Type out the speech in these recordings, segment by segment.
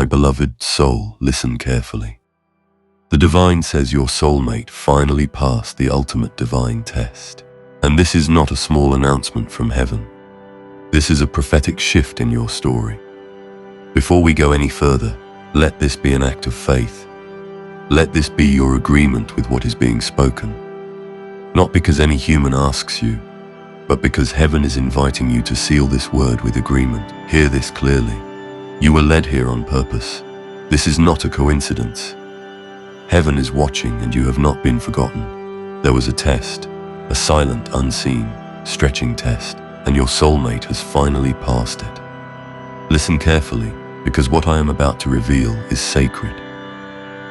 My beloved soul, listen carefully. The divine says your soulmate finally passed the ultimate divine test. And this is not a small announcement from heaven. This is a prophetic shift in your story. Before we go any further, let this be an act of faith. Let this be your agreement with what is being spoken. Not because any human asks you, but because heaven is inviting you to seal this word with agreement. Hear this clearly. You were led here on purpose. This is not a coincidence. Heaven is watching and you have not been forgotten. There was a test, a silent, unseen, stretching test, and your soulmate has finally passed it. Listen carefully, because what I am about to reveal is sacred.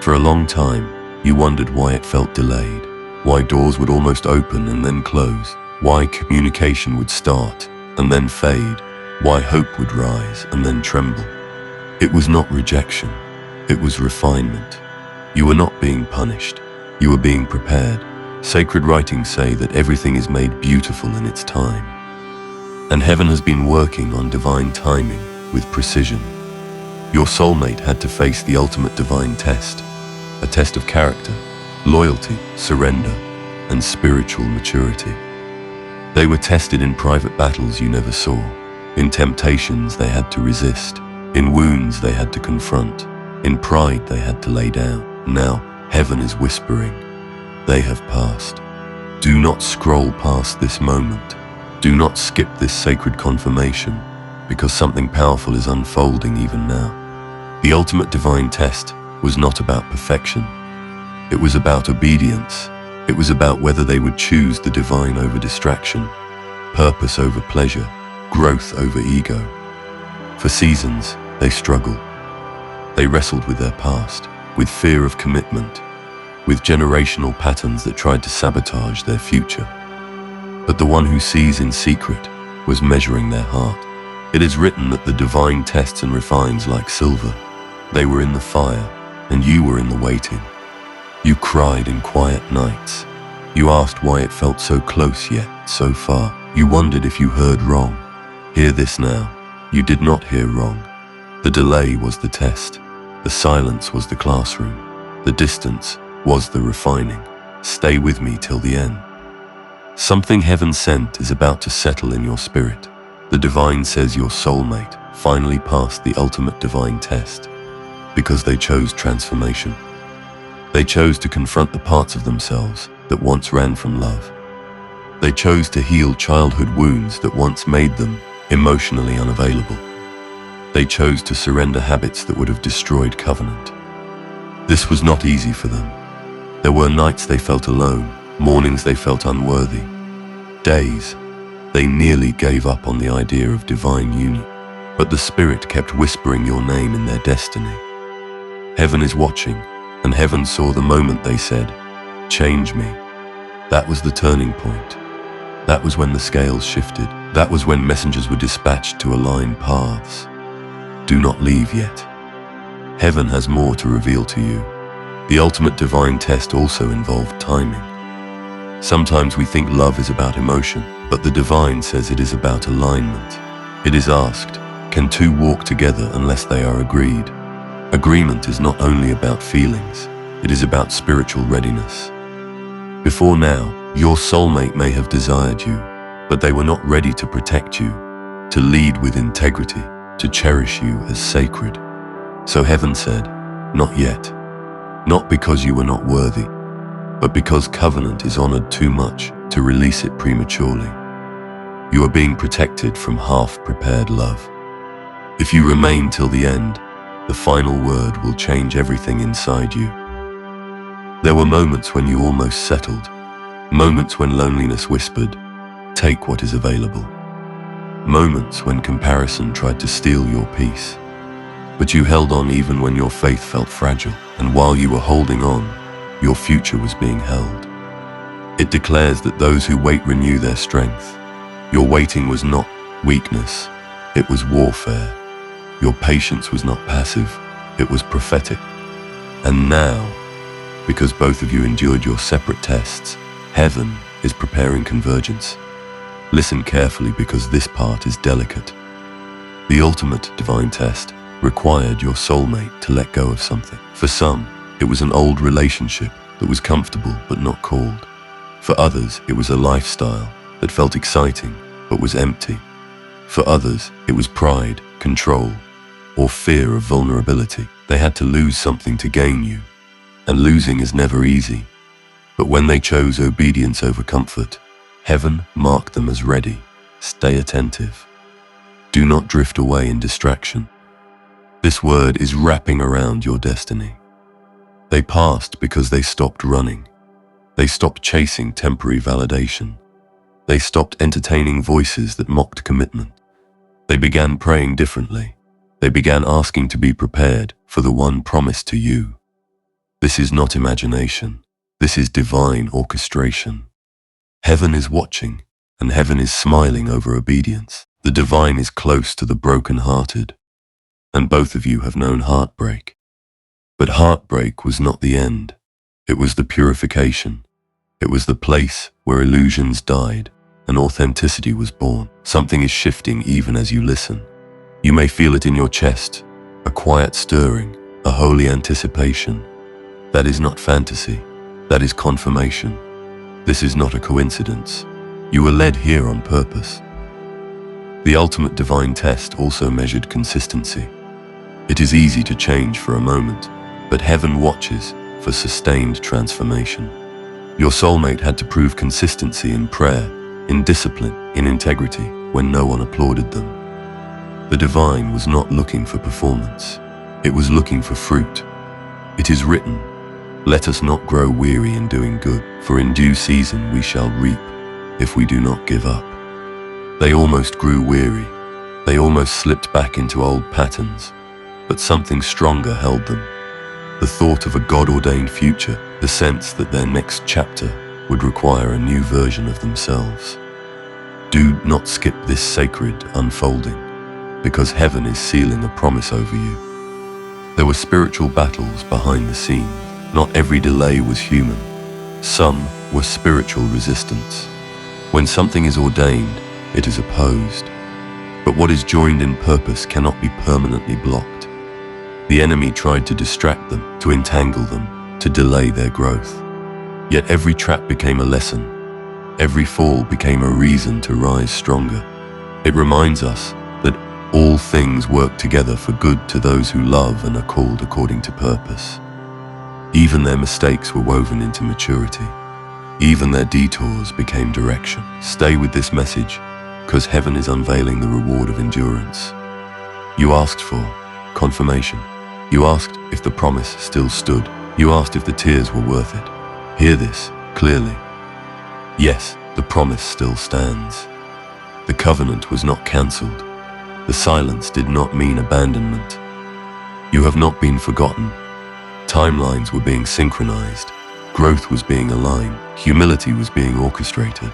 For a long time, you wondered why it felt delayed, why doors would almost open and then close, why communication would start and then fade, why hope would rise and then tremble. It was not rejection, it was refinement. You were not being punished, you were being prepared. Sacred writings say that everything is made beautiful in its time. And heaven has been working on divine timing with precision. Your soulmate had to face the ultimate divine test, a test of character, loyalty, surrender, and spiritual maturity. They were tested in private battles you never saw, in temptations they had to resist, in wounds they had to confront, in pride they had to lay down. Now, heaven is whispering, they have passed. Do not scroll past this moment. Do not skip this sacred confirmation, because something powerful is unfolding even now. The ultimate divine test was not about perfection. It was about obedience. It was about whether they would choose the divine over distraction, purpose over pleasure, growth over ego. For seasons, they struggled. They wrestled with their past, with fear of commitment, with generational patterns that tried to sabotage their future. But the one who sees in secret was measuring their heart. It is written that the divine tests and refines like silver. They were in the fire, and you were in the waiting. You cried in quiet nights. You asked why it felt so close yet so far. You wondered if you heard wrong. Hear this now. You did not hear wrong. The delay was the test. The silence was the classroom. The distance was the refining. Stay with me till the end. Something heaven sent is about to settle in your spirit. The divine says your soulmate finally passed the ultimate divine test because they chose transformation. They chose to confront the parts of themselves that once ran from love. They chose to heal childhood wounds that once made them emotionally unavailable. They chose to surrender habits that would have destroyed covenant. This was not easy for them. There were nights they felt alone, mornings they felt unworthy, days they nearly gave up on the idea of divine union. But the Spirit kept whispering your name in their destiny. Heaven is watching, and heaven saw the moment they said, "Change me." That was the turning point. That was when the scales shifted. That was when messengers were dispatched to align paths. Do not leave yet. Heaven has more to reveal to you. The ultimate divine test also involved timing. Sometimes we think love is about emotion, but the divine says it is about alignment. It is asked, can two walk together unless they are agreed? Agreement is not only about feelings, it is about spiritual readiness. Before now, your soulmate may have desired you, but they were not ready to protect you, to lead with integrity, to cherish you as sacred. So heaven said, not yet. Not because you were not worthy, but because covenant is honored too much to release it prematurely. You are being protected from half-prepared love. If you remain till the end, the final word will change everything inside you. There were moments when you almost settled, moments when loneliness whispered, take what is available. Moments when comparison tried to steal your peace. But you held on even when your faith felt fragile, and while you were holding on, your future was being held. It declares that those who wait renew their strength. Your waiting was not weakness, it was warfare. Your patience was not passive, it was prophetic. And now, because both of you endured your separate tests, heaven is preparing convergence. Listen carefully because this part is delicate. The ultimate divine test required your soulmate to let go of something. For some, it was an old relationship that was comfortable but not called. For others, it was a lifestyle that felt exciting but was empty. For others, it was pride, control, or fear of vulnerability. They had to lose something to gain you, and losing is never easy. But when they chose obedience over comfort, heaven marked them as ready. Stay attentive. Do not drift away in distraction. This word is wrapping around your destiny. They passed because they stopped running. They stopped chasing temporary validation. They stopped entertaining voices that mocked commitment. They began praying differently. They began asking to be prepared for the one promised to you. This is not imagination. This is divine orchestration. Heaven is watching, and heaven is smiling over obedience. The divine is close to the broken-hearted, and both of you have known heartbreak. But heartbreak was not the end. It was the purification. It was the place where illusions died and authenticity was born. Something is shifting even as you listen. You may feel it in your chest, a quiet stirring, a holy anticipation. That is not fantasy. That is confirmation. This is not a coincidence. You were led here on purpose. The ultimate divine test also measured consistency. It is easy to change for a moment, but heaven watches for sustained transformation. Your soulmate had to prove consistency in prayer, in discipline, in integrity, when no one applauded them. The divine was not looking for performance. It was looking for fruit. It is written, "Let us not grow weary in doing good, for in due season we shall reap, if we do not give up." They almost grew weary. They almost slipped back into old patterns, but something stronger held them. The thought of a God-ordained future, the sense that their next chapter would require a new version of themselves. Do not skip this sacred unfolding, because heaven is sealing a promise over you. There were spiritual battles behind the scenes. Not every delay was human. Some were spiritual resistance. When something is ordained, it is opposed. But what is joined in purpose cannot be permanently blocked. The enemy tried to distract them, to entangle them, to delay their growth. Yet every trap became a lesson. Every fall became a reason to rise stronger. It reminds us that all things work together for good to those who love and are called according to purpose. Even their mistakes were woven into maturity. Even their detours became direction. Stay with this message, because heaven is unveiling the reward of endurance. You asked for confirmation. You asked if the promise still stood. You asked if the tears were worth it. Hear this clearly. Yes, the promise still stands. The covenant was not cancelled. The silence did not mean abandonment. You have not been forgotten. Timelines were being synchronized. Growth was being aligned. Humility was being orchestrated.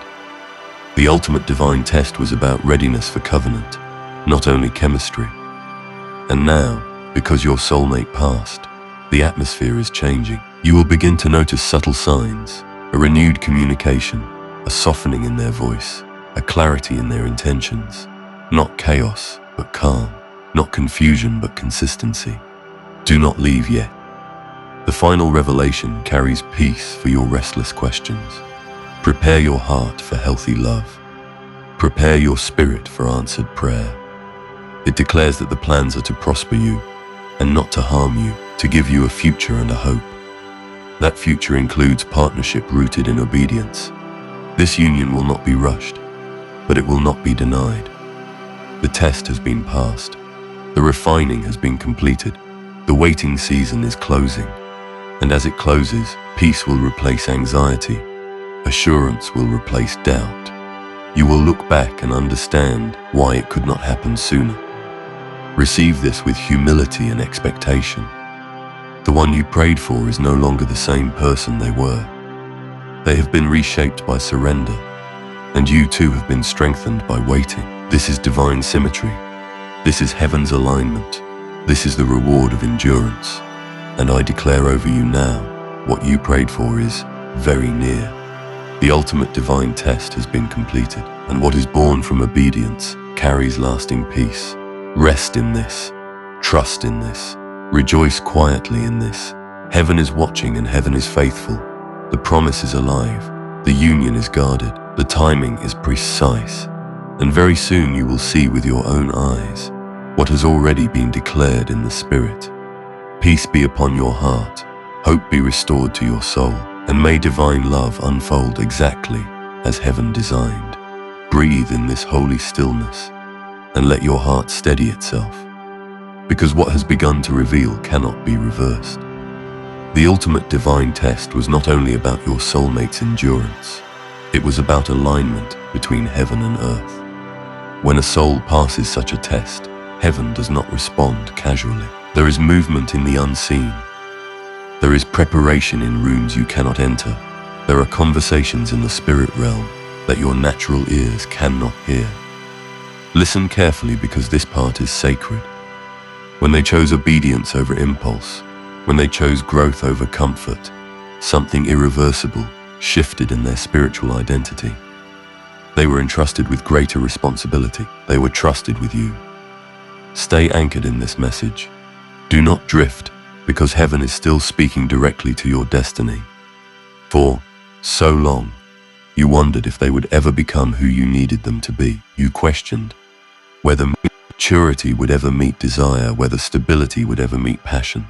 The ultimate divine test was about readiness for covenant, not only chemistry. And now, because your soulmate passed, the atmosphere is changing. You will begin to notice subtle signs, a renewed communication, a softening in their voice, a clarity in their intentions. Not chaos, but calm. Not confusion, but consistency. Do not leave yet. The final revelation carries peace for your restless questions. Prepare your heart for healthy love. Prepare your spirit for answered prayer. It declares that the plans are to prosper you, and not to harm you, to give you a future and a hope. That future includes partnership rooted in obedience. This union will not be rushed, but it will not be denied. The test has been passed. The refining has been completed. The waiting season is closing. And as it closes, peace will replace anxiety. Assurance will replace doubt. You will look back and understand why it could not happen sooner. Receive this with humility and expectation. The one you prayed for is no longer the same person they were. They have been reshaped by surrender, and you too have been strengthened by waiting. This is divine symmetry. This is heaven's alignment. This is the reward of endurance. And I declare over you now, what you prayed for is very near. The ultimate divine test has been completed, and what is born from obedience carries lasting peace. Rest in this. Trust in this. Rejoice quietly in this. Heaven is watching and heaven is faithful. The promise is alive. The union is guarded. The timing is precise. And very soon you will see with your own eyes what has already been declared in the Spirit. Peace be upon your heart. Hope be restored to your soul. And may divine love unfold exactly as heaven designed. Breathe in this holy stillness and let your heart steady itself, because what has begun to reveal cannot be reversed. The ultimate divine test was not only about your soulmate's endurance, it was about alignment between heaven and earth. When a soul passes such a test, heaven does not respond casually. There is movement in the unseen. There is preparation in rooms you cannot enter. There are conversations in the spirit realm that your natural ears cannot hear. Listen carefully, because this part is sacred. When they chose obedience over impulse, when they chose growth over comfort, something irreversible shifted in their spiritual identity. They were entrusted with greater responsibility. They were trusted with you. Stay anchored in this message. Do not drift, because heaven is still speaking directly to your destiny. For so long, you wondered if they would ever become who you needed them to be. You questioned whether maturity would ever meet desire, whether stability would ever meet passion.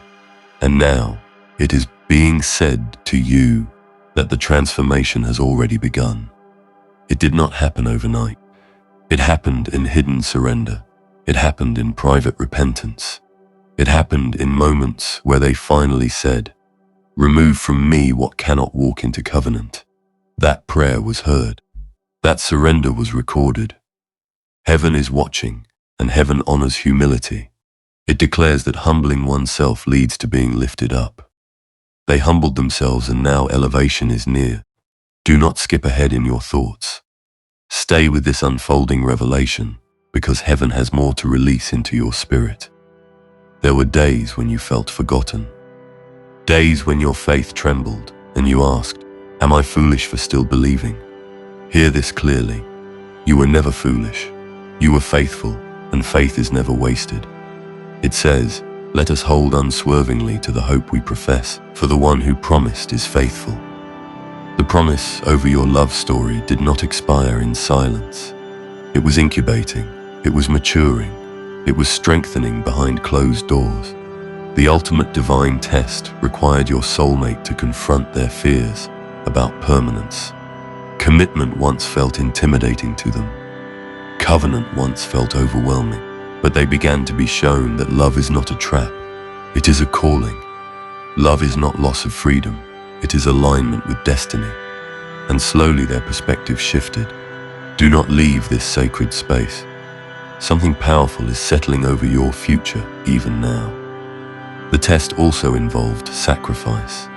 And now, it is being said to you that the transformation has already begun. It did not happen overnight. It happened in hidden surrender. It happened in private repentance. It happened in moments where they finally said, "Remove from me what cannot walk into covenant." That prayer was heard. That surrender was recorded. Heaven is watching, and heaven honors humility. It declares that humbling oneself leads to being lifted up. They humbled themselves, and now elevation is near. Do not skip ahead in your thoughts. Stay with this unfolding revelation, because heaven has more to release into your spirit. There were days when you felt forgotten. Days when your faith trembled, and you asked, "Am I foolish for still believing?" Hear this clearly. You were never foolish. You were faithful, and faith is never wasted. It says, "Let us hold unswervingly to the hope we profess, for the one who promised is faithful." The promise over your love story did not expire in silence. It was incubating. It was maturing. It was strengthening behind closed doors. The ultimate divine test required your soulmate to confront their fears about permanence. Commitment once felt intimidating to them. Covenant once felt overwhelming. But they began to be shown that love is not a trap. It is a calling. Love is not loss of freedom. It is alignment with destiny. And slowly their perspective shifted. Do not leave this sacred space. Something powerful is settling over your future even now. The test also involved sacrifice.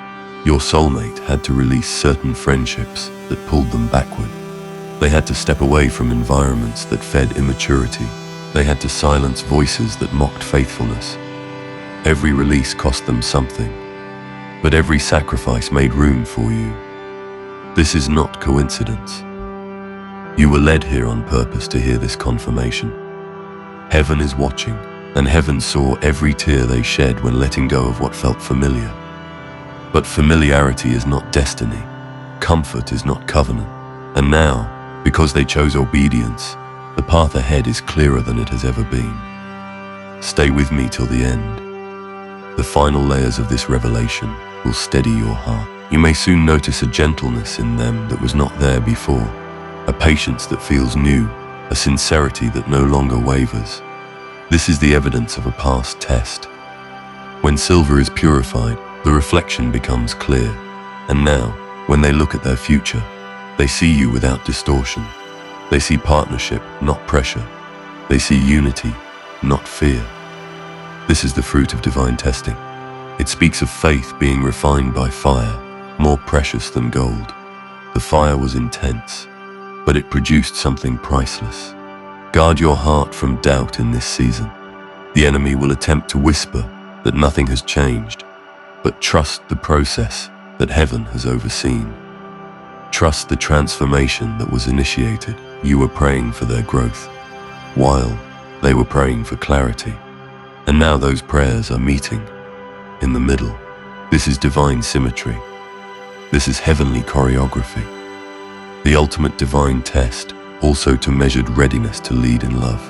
Your soulmate had to release certain friendships that pulled them backward. They had to step away from environments that fed immaturity. They had to silence voices that mocked faithfulness. Every release cost them something, but every sacrifice made room for you. This is not coincidence. You were led here on purpose to hear this confirmation. Heaven is watching, and heaven saw every tear they shed when letting go of what felt familiar. But familiarity is not destiny. Comfort is not covenant. And now, because they chose obedience, the path ahead is clearer than it has ever been. Stay with me till the end. The final layers of this revelation will steady your heart. You may soon notice a gentleness in them that was not there before, a patience that feels new, a sincerity that no longer wavers. This is the evidence of a past test. When silver is purified, the reflection becomes clear. And now, when they look at their future, they see you without distortion. They see partnership, not pressure. They see unity, not fear. This is the fruit of divine testing. It speaks of faith being refined by fire, more precious than gold. The fire was intense, but it produced something priceless. Guard your heart from doubt in this season. The enemy will attempt to whisper that nothing has changed, but trust the process that heaven has overseen. Trust the transformation that was initiated. You were praying for their growth, while they were praying for clarity. And now those prayers are meeting in the middle. This is divine symmetry. This is heavenly choreography. The ultimate divine test, also to measured readiness to lead in love.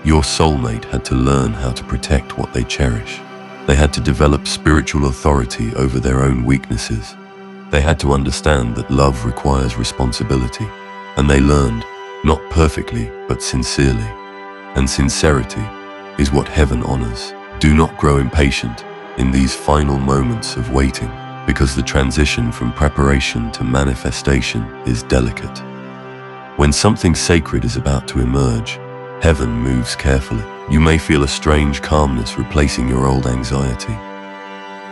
Your soulmate had to learn how to protect what they cherish. They had to develop spiritual authority over their own weaknesses. They had to understand that love requires responsibility. And they learned, not perfectly, but sincerely. And sincerity is what heaven honors. Do not grow impatient in these final moments of waiting, because the transition from preparation to manifestation is delicate. When something sacred is about to emerge, heaven moves carefully. You may feel a strange calmness replacing your old anxiety.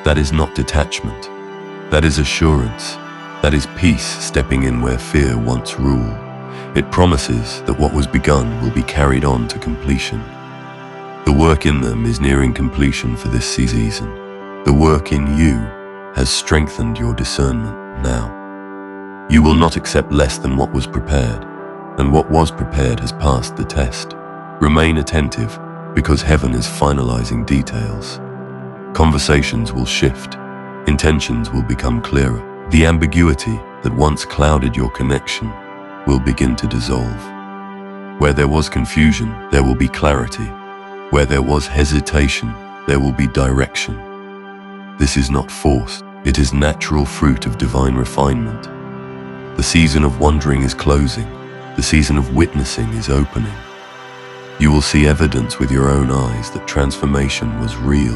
That is not detachment. That is assurance. That is peace stepping in where fear once ruled. It promises that what was begun will be carried on to completion. The work in them is nearing completion for this season. The work in you has strengthened your discernment now. You will not accept less than what was prepared, and what was prepared has passed the test. Remain attentive, because heaven is finalizing details. Conversations will shift. Intentions will become clearer. The ambiguity that once clouded your connection will begin to dissolve. Where there was confusion, there will be clarity. Where there was hesitation, there will be direction. This is not forced. It is natural fruit of divine refinement. The season of wandering is closing. The season of witnessing is opening. You will see evidence with your own eyes that transformation was real.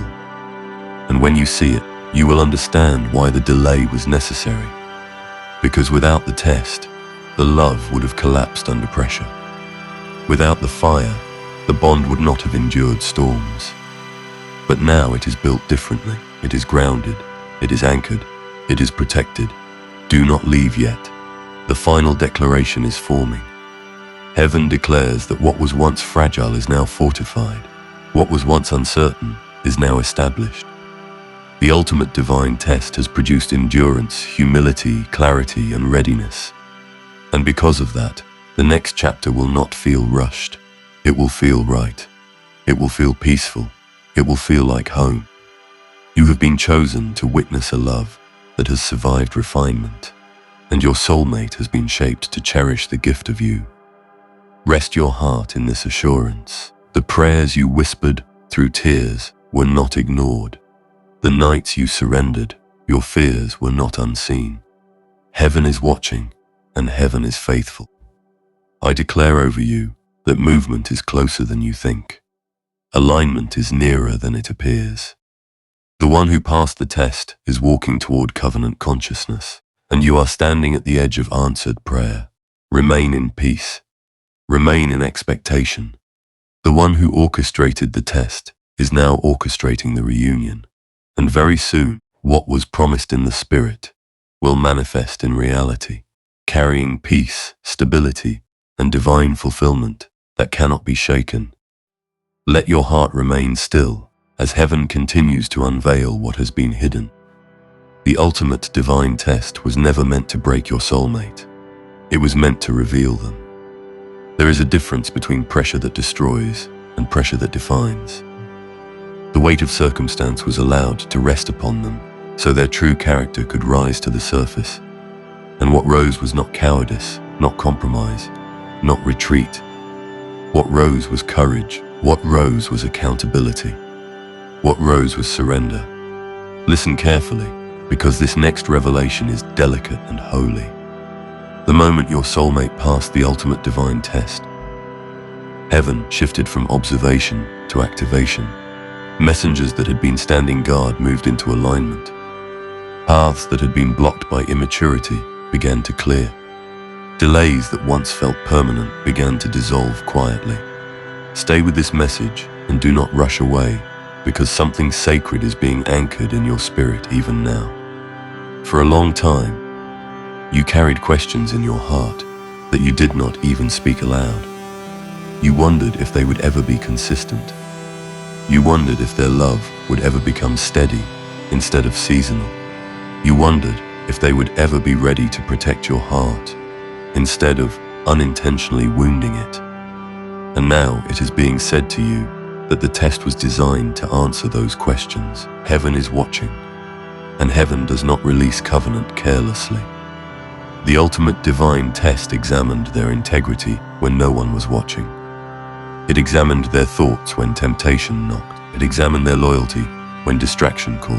And when you see it, you will understand why the delay was necessary. Because without the test, the love would have collapsed under pressure. Without the fire, the bond would not have endured storms. But now it is built differently. It is grounded. It is anchored. It is protected. Do not leave yet. The final declaration is forming. Heaven declares that what was once fragile is now fortified. What was once uncertain is now established. The ultimate divine test has produced endurance, humility, clarity, and readiness. And because of that, the next chapter will not feel rushed. It will feel right. It will feel peaceful. It will feel like home. You have been chosen to witness a love that has survived refinement, and your soulmate has been shaped to cherish the gift of you. Rest your heart in this assurance. The prayers you whispered through tears were not ignored. The nights you surrendered, your fears were not unseen. Heaven is watching, and heaven is faithful. I declare over you that movement is closer than you think. Alignment is nearer than it appears. The one who passed the test is walking toward covenant consciousness, and you are standing at the edge of answered prayer. Remain in peace. Remain in expectation. The one who orchestrated the test is now orchestrating the reunion. And very soon, what was promised in the spirit will manifest in reality, carrying peace, stability, and divine fulfillment that cannot be shaken. Let your heart remain still as heaven continues to unveil what has been hidden. The ultimate divine test was never meant to break your soulmate. It was meant to reveal them. There is a difference between pressure that destroys and pressure that defines. The weight of circumstance was allowed to rest upon them, so their true character could rise to the surface. And what rose was not cowardice, not compromise, not retreat. What rose was courage. What rose was accountability. What rose was surrender. Listen carefully, because this next revelation is delicate and holy. The moment your soulmate passed the ultimate divine test, heaven shifted from observation to activation. Messengers that had been standing guard moved into alignment. Paths that had been blocked by immaturity began to clear. Delays that once felt permanent began to dissolve quietly. Stay with this message and do not rush away, because something sacred is being anchored in your spirit even now. For a long time, you carried questions in your heart that you did not even speak aloud. You wondered if they would ever be consistent. You wondered if their love would ever become steady instead of seasonal. You wondered if they would ever be ready to protect your heart instead of unintentionally wounding it. And now it is being said to you that the test was designed to answer those questions. Heaven is watching, and heaven does not release covenant carelessly. The ultimate divine test examined their integrity when no one was watching. It examined their thoughts when temptation knocked. It examined their loyalty when distraction called.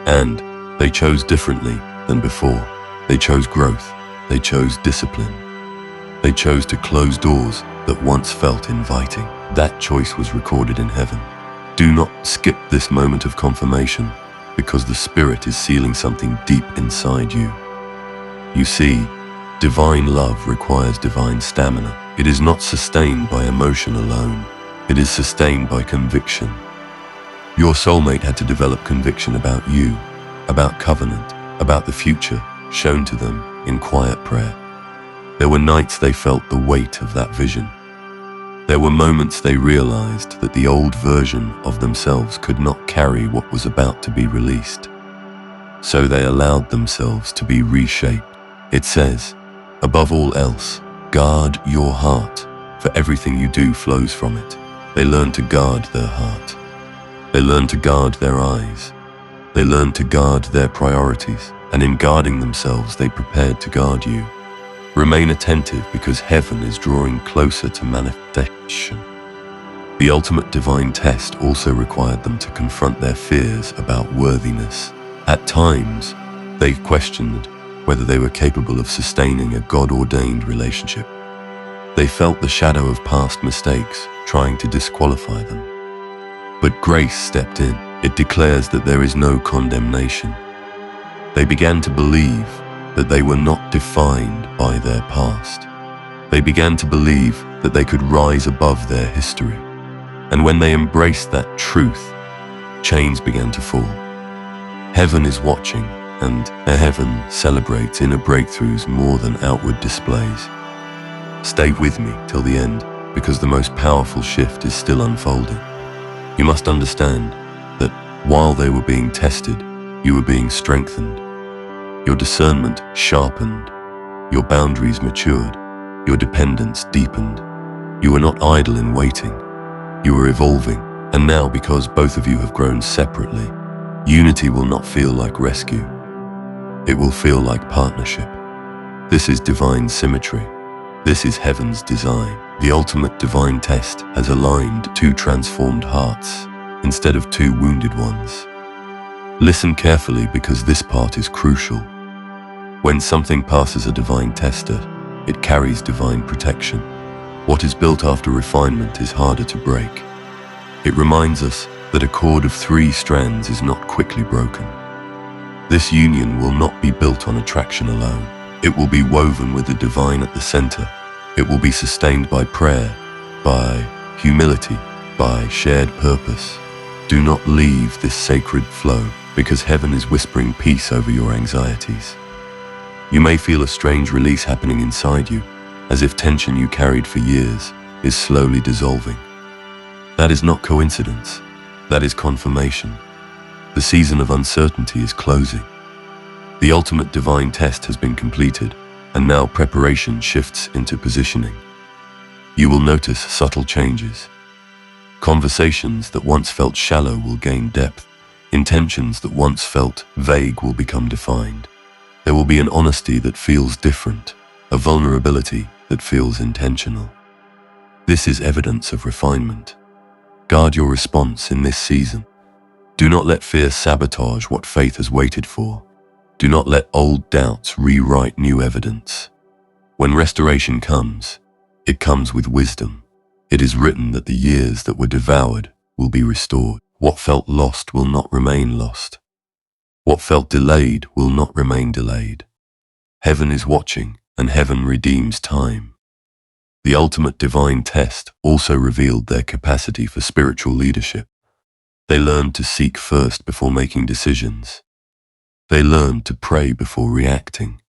And they chose differently than before. They chose growth. They chose discipline. They chose to close doors that once felt inviting. That choice was recorded in heaven. Do not skip this moment of confirmation, because the Spirit is sealing something deep inside you. You see, divine love requires divine stamina. It is not sustained by emotion alone. It is sustained by conviction. Your soulmate had to develop conviction about you, about covenant, about the future, shown to them in quiet prayer. There were nights they felt the weight of that vision. There were moments they realized that the old version of themselves could not carry what was about to be released. So they allowed themselves to be reshaped. It says, above all else, guard your heart, for everything you do flows from it. They learned to guard their heart. They learned to guard their eyes. They learned to guard their priorities, and in guarding themselves, they prepared to guard you. Remain attentive, because heaven is drawing closer to manifestation. The ultimate divine test also required them to confront their fears about worthiness. At times, they questioned whether they were capable of sustaining a God-ordained relationship. They felt the shadow of past mistakes trying to disqualify them. But grace stepped in. It declares that there is no condemnation. They began to believe that they were not defined by their past. They began to believe that they could rise above their history. And when they embraced that truth, chains began to fall. Heaven is watching, and heaven celebrates inner breakthroughs more than outward displays. Stay with me till the end, because the most powerful shift is still unfolding. You must understand that while they were being tested, you were being strengthened. Your discernment sharpened, your boundaries matured, your dependence deepened. You were not idle in waiting, you were evolving. And now, because both of you have grown separately, unity will not feel like rescue. It will feel like partnership. This is divine symmetry. This is heaven's design. The ultimate divine test has aligned two transformed hearts instead of two wounded ones. Listen carefully, because this part is crucial. When something passes a divine tester, it carries divine protection. What is built after refinement is harder to break. It reminds us that a cord of 3 strands is not quickly broken. This union will not be built on attraction alone. It will be woven with the divine at the center. It will be sustained by prayer, by humility, by shared purpose. Do not leave this sacred flow, because heaven is whispering peace over your anxieties. You may feel a strange release happening inside you, as if tension you carried for years is slowly dissolving. That is not coincidence. That is confirmation. The season of uncertainty is closing. The ultimate divine test has been completed, and now preparation shifts into positioning. You will notice subtle changes. Conversations that once felt shallow will gain depth. Intentions that once felt vague will become defined. There will be an honesty that feels different, a vulnerability that feels intentional. This is evidence of refinement. Guard your response in this season. Do not let fear sabotage what faith has waited for. Do not let old doubts rewrite new evidence. When restoration comes, it comes with wisdom. It is written that the years that were devoured will be restored. What felt lost will not remain lost. What felt delayed will not remain delayed. Heaven is watching, and heaven redeems time. The ultimate divine test also revealed their capacity for spiritual leadership. They learned to seek first before making decisions. They learned to pray before reacting.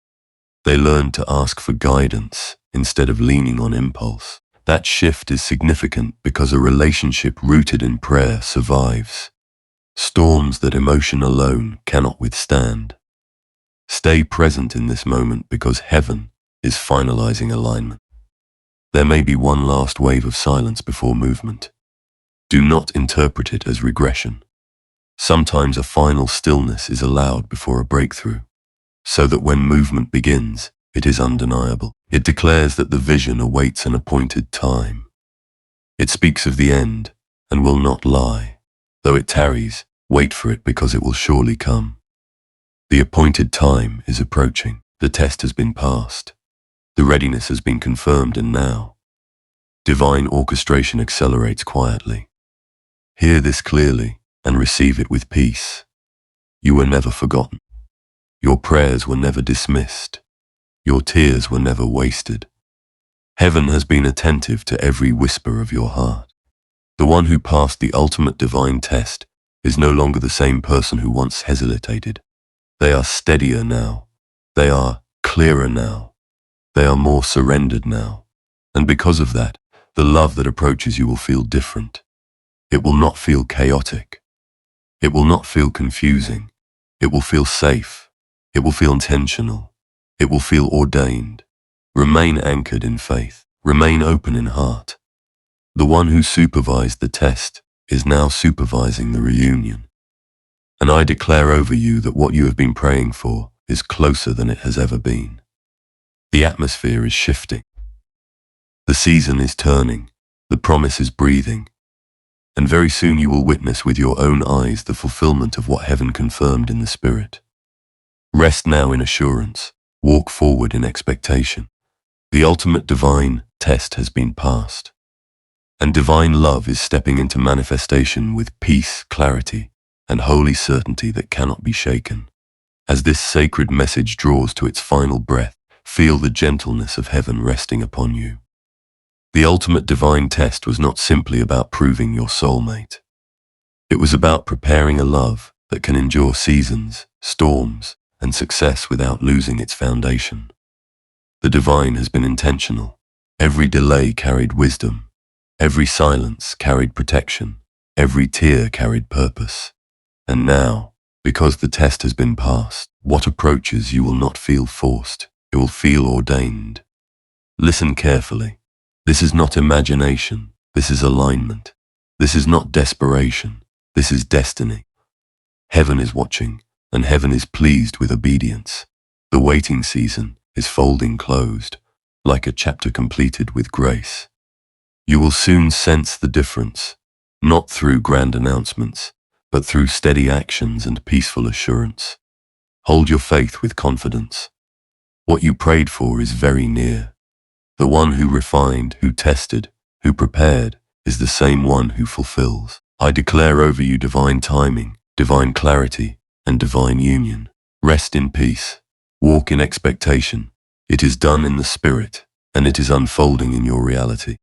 They learned to ask for guidance instead of leaning on impulse. That shift is significant because a relationship rooted in prayer survives storms that emotion alone cannot withstand. Stay present in this moment, because heaven is finalizing alignment. There may be one last wave of silence before movement. Do not interpret it as regression. Sometimes a final stillness is allowed before a breakthrough, so that when movement begins, it is undeniable. It declares that the vision awaits an appointed time. It speaks of the end and will not lie. Though it tarries, wait for it because it will surely come. The appointed time is approaching. The test has been passed. The readiness has been confirmed, and now divine orchestration accelerates quietly. Hear this clearly and receive it with peace. You were never forgotten. Your prayers were never dismissed. Your tears were never wasted. Heaven has been attentive to every whisper of your heart. The one who passed the ultimate divine test is no longer the same person who once hesitated. They are steadier now. They are clearer now. They are more surrendered now. And because of that, the love that approaches you will feel different. It will not feel chaotic. It will not feel confusing. It will feel safe. It will feel intentional. It will feel ordained. Remain anchored in faith. Remain open in heart. The one who supervised the test is now supervising the reunion. And I declare over you that what you have been praying for is closer than it has ever been. The atmosphere is shifting. The season is turning. The promise is breathing. And very soon you will witness with your own eyes the fulfillment of what heaven confirmed in the Spirit. Rest now in assurance. Walk forward in expectation. The ultimate divine test has been passed. And divine love is stepping into manifestation with peace, clarity, and holy certainty that cannot be shaken. As this sacred message draws to its final breath, feel the gentleness of heaven resting upon you. The ultimate divine test was not simply about proving your soulmate. It was about preparing a love that can endure seasons, storms, and success without losing its foundation. The divine has been intentional. Every delay carried wisdom. Every silence carried protection. Every tear carried purpose. And now, because the test has been passed, what approaches you will not feel forced. It will feel ordained. Listen carefully. This is not imagination. This is alignment. This is not desperation. This is destiny. Heaven is watching, and heaven is pleased with obedience. The waiting season is folding closed, like a chapter completed with grace. You will soon sense the difference, not through grand announcements, but through steady actions and peaceful assurance. Hold your faith with confidence. What you prayed for is very near. The one who refined, who tested, who prepared, is the same one who fulfills. I declare over you divine timing, divine clarity, and divine union. Rest in peace. Walk in expectation. It is done in the Spirit, and it is unfolding in your reality.